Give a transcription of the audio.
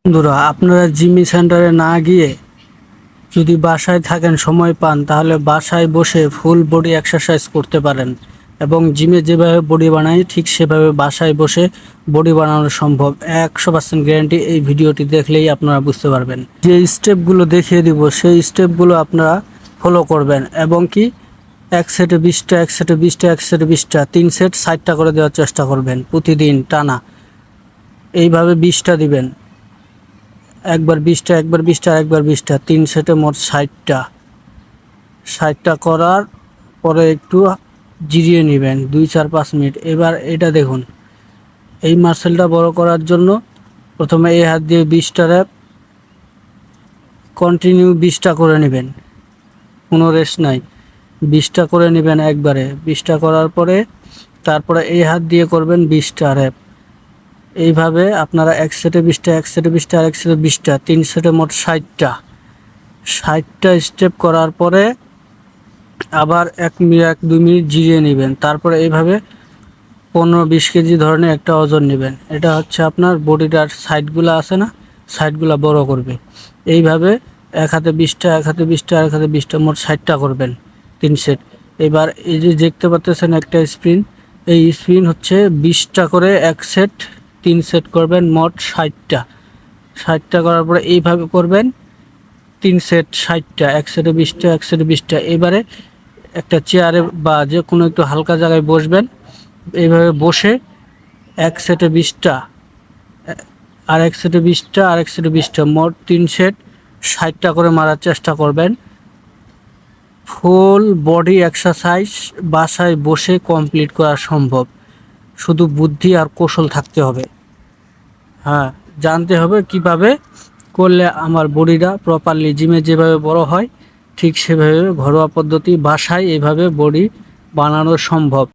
বন্ধুরা, আপনারা জিমি সেন্টারে না গিয়ে যদি বাসায় থাকেন, সময় পান, তাহলে বাসায় বসে ফুল বডি এক্সারসাইজ করতে পারেন এবং জিমে যেভাবে বডি বানাই ঠিক সেভাবে বাসায় বসে বডি বানানো সম্ভব। 100% গ্যারান্টি। এই ভিডিওটি দেখলেই আপনারা বুঝতে পারবেন। যে স্টেপগুলো দেখিয়ে দিব সেই স্টেপগুলো আপনারা ফলো করবেন এবং কি এক সেটে 20টা, এক সেটে 20টা, এক সেটে 20টা, 3 সেট 60টা করে দেওয়ার চেষ্টা করবেন প্রতিদিন টানা। এইভাবে 20টা দিবেন, একবার 20টা, একবার 20টা, একবার 20টা, 3 সেটে মোট 60টা করার পরে একটু জিরিয়ে নেবেন 2-4-5 মিনিট। এবার এটা দেখুন, এই মাসেলটা বড় করার জন্য প্রথমে এই হাত দিয়ে 20টা র্যাপ কন্টিনিউ 20টা করে নেবেন, কোনো রেস্ট নাই। 20টা করে নেবেন একবারে। 20টা করার পরে তারপরে এই হাত দিয়ে করবেন 20টা র্যাপ। এইভাবে আপনারা এক সেটে 20টা, এক সেটে 20টা, আর এক সেটে 20টা, 3 সেটে মোট 60টা স্টেপ করার পরে আবার 1-2 মিনিট জিরিয়ে নেবেন। তারপরে এইভাবে 15-20 কেজি ধরনের একটা ওজন নেবেন। এটা হচ্ছে আপনার বডিটার সাইডগুলো আছে না, সাইডগুলো বড় করবে। এইভাবে এক হাতে 20টা, এক হাতে 20টা, আর এক হাতে 20টা, মোট 60টা করবেন 3 সেট। এবার এই যে দেখতে পাচ্ছেন একটা স্প্রিন, এই স্প্রিন হচ্ছে 20টা করে এক সেট, 3 সেট করবেন, মোট 60টা করার পরে এইভাবে করবেন 3 সেট 60টা, এক সেটে 20টা, এক সেটে 20টা। এবারে একটা চেয়ারে বা যে কোনো একটু হালকা জায়গায় বসবেন। এইভাবে বসে এক সেটে 20টা, আর এক সেটে 20টা, আর এক সেটে 20টা, মোট 3 সেট 60টা করে মারার চেষ্টা করবেন। ফুল বডি এক্সারসাইজ বাসায় বসে কমপ্লিট করা সম্ভব, শুধু বুদ্ধি আর কৌশল থাকতে হবে। হ্যাঁ, জানতে হবে কিভাবে করলে আমার বডিটা প্রপারলি জিমে যেভাবে বড় হয় ঠিক সেভাবে ঘরোয়া পদ্ধতি বাসায় এভাবে বডি বানানো সম্ভব।